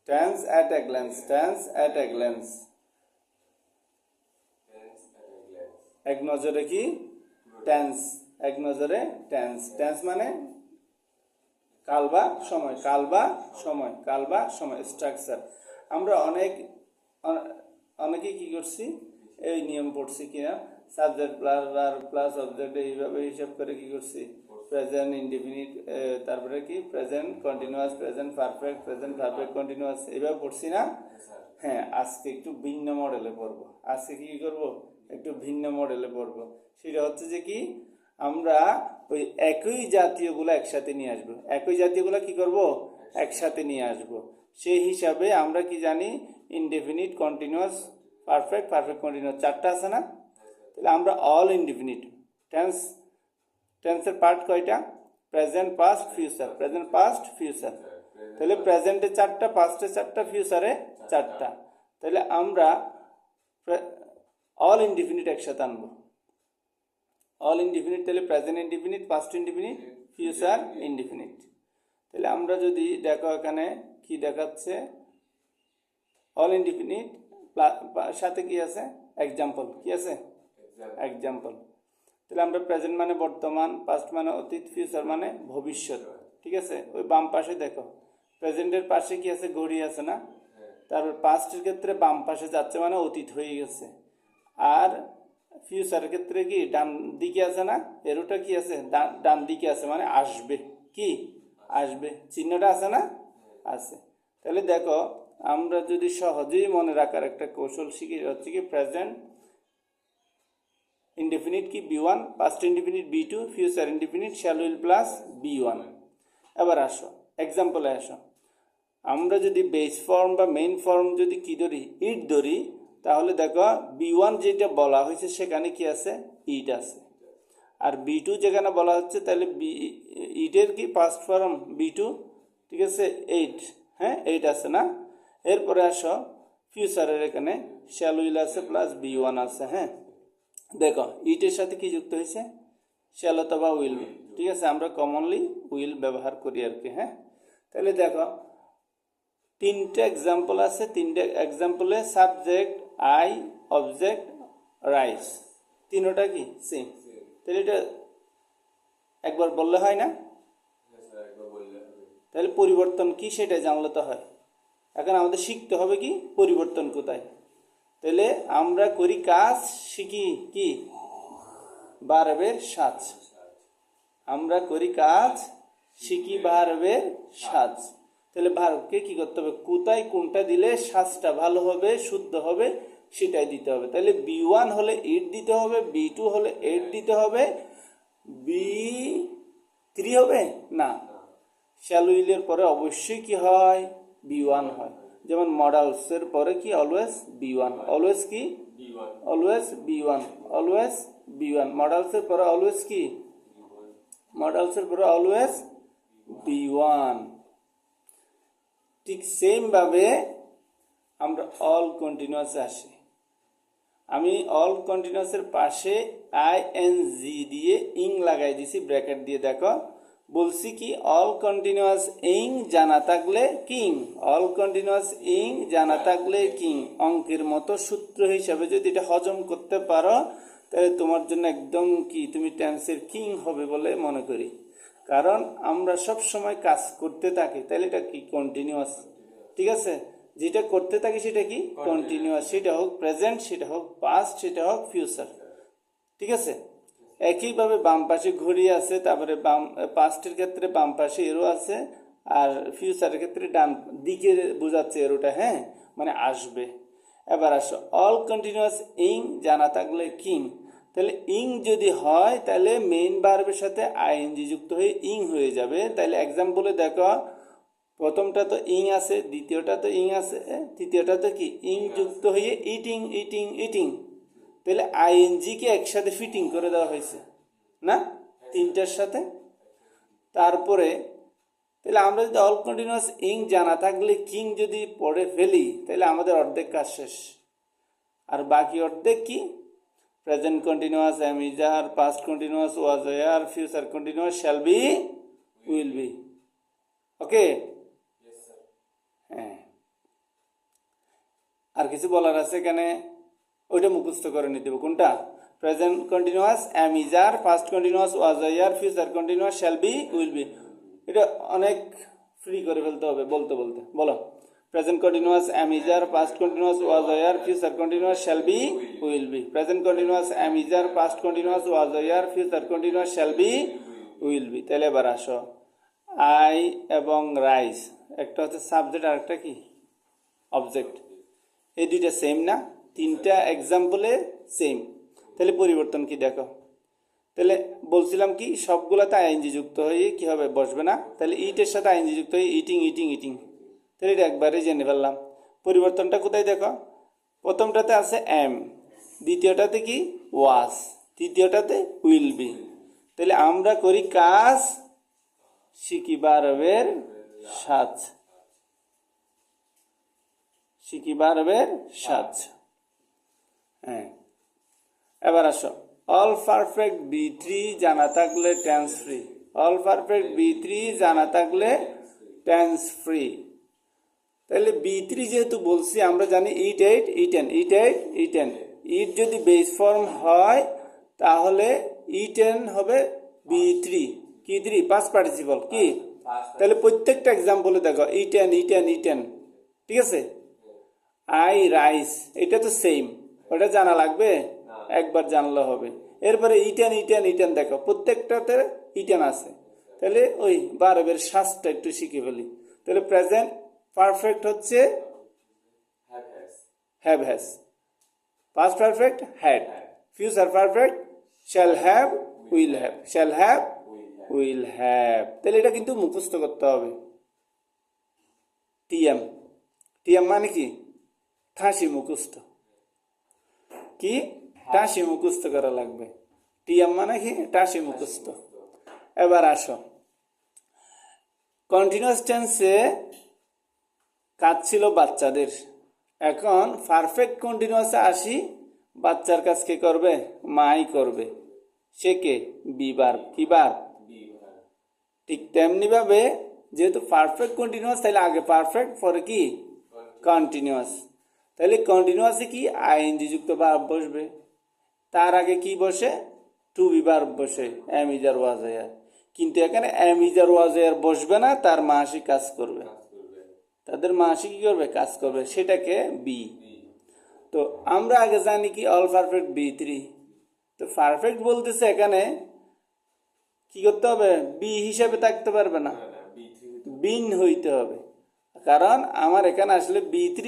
Tense at a glance, tense at a glance, এক নজরে কি টেন্স, এক নজরে টেন্স, টেন্স মানে কাল বা সময়, কাল বা সময়, কাল বা সময় স্ট্রাকচার। আমরা অনেকেই কি করছি, এই নিয়ম পড়ছি কিনা, subject plus verb plus object, এইভাবে হিসাব করে কি করছি, প্রেজেন্ট ইনডিফিনিট, তারপরে কি present continuous, present perfect, present perfect continuous, এইভাবে পড়ছি না। হ্যাঁ, আজকে একটু ভিন্ন মডেলে পড়বো। আজকে কি করব, একটু ভিন্ন মডেলে পড়বো। সেটা হচ্ছে যে কি, আমরা ওই একই জাতীয়গুলো একসাথে নিয়ে আসবো, একই জাতীয়গুলো কি করব, একসাথে নিয়ে আসব। সেই হিসাবে আমরা কি জানি, indefinite, continuous, perfect, perfect continuous, চারটা আছে না। তাহলে আমরা অল ইনডেফিনিট টেন্স, টেন্সের পার্ট কয়টা, present, past, future, present, past, future. তাহলে প্রেজেন্টে চারটা, পাস্টে চারটা, ফিউচারে চারটা। তাহলে আমরা অল ইনডিফিনিট একসাথে আনবো, অল ইনডিফিনিট। তাহলে present indefinite, past indefinite, future indefinite. তাহলে আমরা যদি দেখো এখানে কি দেখাচ্ছে, অল ইনডিফিনিট সাথে কি আছে, এক্সাম্পল, কি আছে, এক্সাম্পল। তাহলে আমরা প্রেজেন্ট মানে বর্তমান, পাস্ট মানে অতীত, ফিউচার মানে ভবিষ্যৎ। ঠিক আছে, ওই বাম পাশে দেখো, প্রেজেন্টের পাশে কি আছে, ঘড়ি আছে না। তারপর পাস্টের ক্ষেত্রে বাম পাশে যাচ্ছে মানে অতীত হয়ে গেছে। আর ফিউচারের ক্ষেত্রে কি ডান দিকে আছে না, এরোটা কি আছে, ডান দিকে আছে মানে আসবে, কি আসবে, চিহ্নটা আছে না, আছে। তাহলে দেখো, আমরা যদি সহজেই মনে রাখার একটা কৌশল শিখি, হচ্ছে কি প্রেজেন্ট ইনডেফিনিট কি B one, past indefinite B2, future indefinite shall will plus B one. এবার আসো এক্সাম্পলে আসো। আমরা যদি বেস ফর্ম বা মেইন ফর্ম যদি কি ধরি, ইট ধরি, তাহলে দেখো বি1 যেটা বলা হয়েছে সেখানে কি আছে, ইট আছে। আর বি2 যেখানে বলা হচ্ছে, তাহলে ইটের কি পাস্ট ফর্ম বি2, ঠিক আছে, এইট, হ্যাঁ এইট আছে না। এরপরে আসো ফিউচারের এখানে শ্যাল উইল আছে প্লাস বি1 আছে। হ্যাঁ, দেখো ইটের সাথে কি যুক্ত হয়েছে, শ্যাল অথবা উইল, ঠিক আছে, আমরা কমনলি উইল ব্যবহার করি আর কি। হ্যাঁ, তাহলে দেখো তিনটে এক্সাম্পল আছে, তিনটে এক্সাম্পলে সাবজেক্ট, আই, অবজেক্ট, রাইস, তিনোটা কি সেম। তাহলে এটা একবার বললে হয় না, তাহলে পরিবর্তন কি সেটা জানলে তো হয়। এখন আমাদের শিখতে হবে কি পরিবর্তন কোথায়। তাহলে আমরা করি কাজ, শিখি কি ভার্বের সাজ, আমরা করি কাজ, শিখি ভার্বের সাজ। তাহলে ভার্বকে কি করতে হবে, কোথায় কোনটা দিলে সাজটা ভালো হবে, শুদ্ধ হবে, সেটাই দিতে হবে। তাহলে বি1 হলে ইট দিতে হবে, বি2 হলে এইট দিতে হবে, বি3 হবে না। শ্যাল উইলের পরে অবশ্যই কি হয়, বি1 হয়। যেমন মডালসের পরে কি অলওয়েজ বি1, অলওয়েজ কি অলওয়েজ বি1, অলওয়েজ বি1। মডালসের পরে অলওয়েজ কি, মডালসের পরে অলওয়েজ বি1। ঠিক সেম ভাবে আমরা অল কন্টিনিউয়াসে আসি। আমি অল কন্টিনিউয়াসের পাশে আইএনজি দিয়ে ইং লাগাই দিছি, ব্র্যাকেট দিয়ে। দেখো বলছি কি, অল কন্টিনিউয়াস ইং জানা থাকলে কিং, অল কন্টিনিউয়াস ইং জানা থাকলে কিং। অঙ্কের মতো সূত্র হিসাবে যদি এটা হজম করতে পারো, তাহলে তোমার জন্য একদম কি, তুমি টেন্সের কিং হবে বলে মনে করি। কারণ আমরা সব সময় কাজ করতে থাকি, তাহলে এটা কি কন্টিনিউয়াস, ঠিক আছে, যেটা করতে থাকি সেটা কি কন্টিনিউয়াস, সেটা হোক প্রেজেন্ট, সেটা হোক পাস্ট, সেটা হোক ফিউচার, ঠিক আছে। একইভাবে বাম পাশে ঘড়ি আছে, তারপরে বাম পাস্টের ক্ষেত্রে বাম পাশে এরো আছে, আর ফিউচারের ক্ষেত্রে ডান দিকে বোঝাচ্ছে এরোটা, হ্যাঁ মানে আসবে। এবার আসো, অল কন্টিনিউয়াস ইং জানা থাকলে কিং। তাহলে ইং যদি হয়, তাহলে মেইন ভার্বের সাথে আইএনজি যুক্ত হয়ে ইং হয়ে যাবে। তাহলে এক্সাম্পলে দেখো, প্রথমটা তো ইং আছে, দ্বিতীয়টা তো ইং আছে, তৃতীয়টা তো কি ইং যুক্ত হয়ে ইটিং, ইটিং, ইটিং। তাহলে আইএনজি কে একসাথে ফিটিং করে দেওয়া হয়েছে না, তিনটার সাথে। তারপরে তাহলে আমরা যদি অল কন্টিনিউয়াস ইং জানা থাকলে কিং যদি পড়ে ফেলি, তাহলে আমাদের অর্ধেক কাজ শেষ। আর বাকি অর্ধেক কি, present continuous, am is are, past continuous was R, future continuous shall be, will be. Okay, হ্যাঁ। আর কিছু বলার আছে এখানে? ওইটা মুখস্থ করে নিতে হবে। কোনটা? Present continuous am is are, past continuous was R, future continuous shall be, will be. এটা অনেক ফ্রি করে ফেলতে হবে বলতে বলতে। বলো, present continuous am is are, past continuous was R, future continuous shall be, will be. Present continuous am is are, past continuous was R, future continuous shall be, will be. তাহলে এবার আসো, I এবং rice, একটা হচ্ছে subject আর একটা কি object. এই দুইটা সেম না? তিনটা এক্সাম্পলে সেম। তাহলে পরিবর্তন কি দেখো। তাহলে বলছিলাম কি সবগুলাতে আইএনজি যুক্ত হয়ে কি হবে? বসবে না? তাহলে ইটের সাথে আইএনজি যুক্ত হয়ে ইটিং ইটিং ইটিং। তাহলে এটা একবারে জেনে ফেললাম। পরিবর্তনটা কোথায় দেখো? প্রথমটাতে আছে এম, দ্বিতীয়টাতে কি ওয়াজ, তৃতীয়টাতে উইল বি। তাহলে আমরা করি কাজ শিকিবারবের সাজ, শিকিবারবের সাজ। হ্যাঁ, এবার আসো, অল পারফেক্ট বি3 জানা থাকলে টেন্স ফ্রি। অল পারফেক্ট বি3 জানা থাকলে টেন্স ফ্রি। তাহলে বি3 যেহেতু বলছি আমরা জানি ইট এইট ইটেন, ইট এইট ইটেন। ইট যদি বেস ফর্ম হয় তাহলে ইটেন হবে বি3 কি 3 পাস্ট পার্টিসিপল কি। তাহলে প্রত্যেকটা এক্সাম্পলে দেখো ইটেন ইটেন ইটেন, ঠিক আছে। আই রাইস, এটা তো সেম, ওটা জানা লাগবে? একবার জানলে হবে। এরপরে ইটেন ইটেন ইটেন, দেখো প্রত্যেকটাতে ইটেন আছে। তাহলে ওই বারবের শ্বাসটা একটু শিখে ফেলি। তাহলে প্রেজেন্ট পারফেক্ট হচ্ছে have has, past perfect had, future perfect shall have will have, shall have will have. তাহলে এটা কিন্তু মুখস্থ করতে হবে। টিএম, টিএম মানে কি? ঠাঁসি মুখস্থ। কি? টাসি মুখস্থ করা লাগবে। টিএম মানে কি? টাসি মুখস্থ। এবার আসো, কন্টিনিউয়াস টেন্সে কাজ ছিল বাচ্চাদের, এখন পারফেক্ট কন্টিনিউয়াসে আসি। বাচ্চার কাজ কে করবে? মাই করবে। সে কে? V verb. কি ভার্ব? ঠিক তেমনি ভাবে যেহেতু পারফেক্ট কন্টিনিউয়াস, তাহলে আগে পারফেক্ট পরে কি কন্টিনিউয়াস। তাহলে কন্টিনিউয়াসে কি আইএনজি যুক্ত ভার্ব বসবে, তার আগে কি বসে? টু বি ভার্ব বসে, এম ইজ আর ওয়াজ আর। কিন্তু এখানে এম ইজ আর ওয়াজ আর বসবে না, তার মাসি কাজ করবে, তাদের মাসি কি করবে? কাজ করবে। সেটাকে বি। তো আমরা আগে জানি কি অল পারফেক্ট বি3। তো পারফেক্ট বলতেছে এখানে কি করতে হবে? বি হিসাবে থাকতে পারবে না, বিন হইতে হবে। কারণ আমার এখানে আসলে বি3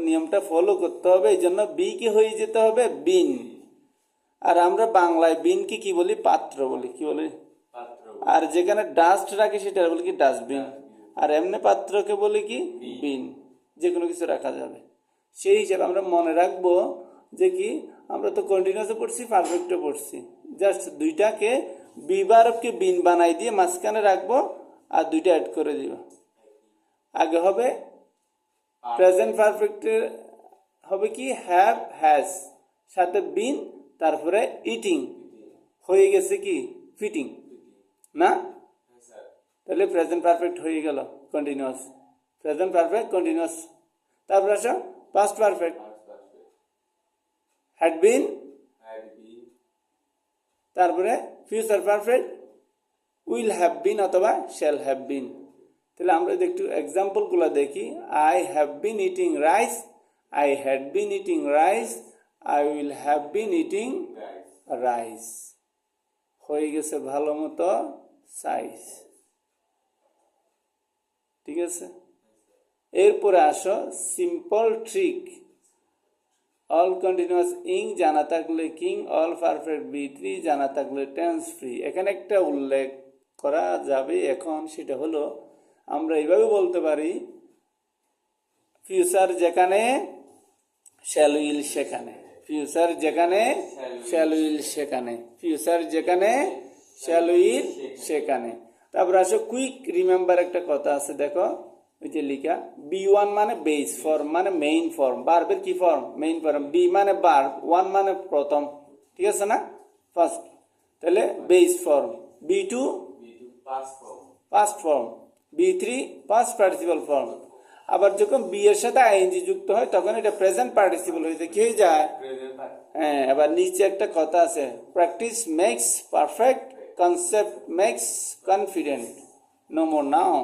নিয়মটা ফলো করতে হবে, এই জন্য বি কি হয়ে যেতে হবে? বিন। আর আমরা বাংলায় বিনকে কি বলি? পাত্র বলি। কি বলি? আর যেখানে ডাস্ট রাখি সেটা বলি কি? ডাস্টবিন। আর এমনি পাত্রকে বলি কি? বিন। যে কোনো কিছু রাখা যাবে। সেই হিসাবে আমরা মনে রাখবো যে কি আমরা তো কন্টিনিউয়াসে পড়ছি, পারফেক্টে পড়ছি, জাস্ট দুইটাকে বি ভার্বকে বিন বানাই দিয়ে মাঝখানে রাখবো আর দুইটা অ্যাড করে দিব। আগে হবে প্রেজেন্ট পারফেক্টের হবে কি? হ্যাভ হ্যাজ, সাথে বিন, তারপরে ইটিং, হয়ে গেছে কি? ফিটিং না? তাহলে প্রেজেন্ট পারফেক্ট হয়ে গেল কন্টিনিউয়াস, প্রেজেন্ট পারফেক্ট কন্টিনিউয়াস। তারপরে আসো পাস্ট পারফেক্ট, হ্যাড বিন, তারপরে future perfect will have been অথবা শ্যাল হ্যাভ বিন। তাহলে আমরা যদি একটু এক্সাম্পলগুলো দেখি, I have been eating rice, I had been eating rice, I will have been eating rice. হয়ে গেছে ভালো মতো সাইজ, ঠিক আছে। এরপরে আসো সিম্পল ট্রিক। অল কন্টিনিউয়াস ইং জানা থাকলে কিং, অল পারফেক্ট বি3 জানা থাকলে টেন্স ফ্রি। এখানে একটা উল্লেখ করা যাবে এখন, সেটা হলো আমরা এইভাবে বলতে পারি ফিউচার যেখানে শ্যাল উইল সেখানে, ফিউচার যেখানে শ্যাল উইল সেখানে, ফিউচার যেখানে শ্যাল উইল সেখানে। তারপর আসো কুইক রিমেম্বার, একটা কথা আছে দেখো ওই যে লিখা, বি1 মানে বেস ফর্ম মানে মেইন ফর্ম, ভার্বের কি ফর্ম? Main form. বি মানে ভার্ব, 1 মানে প্রথম, ঠিক আছে না? ফার্স্ট। তাহলে বেস ফর্ম, বি2 পাস্ট ফর্ম, বি3 পাস্ট পার্টিসিপল ফর্ম। আবার যখন বি এর সাথে আইএনজি যুক্ত হয় তখন এটা প্রেজেন্ট পার্টিসিপল হয়েছে কি হয়ে যায়? হ্যাঁ, এবার নিচে একটা কথা আছে, practice makes perfect, concept makes confident, no more নাও।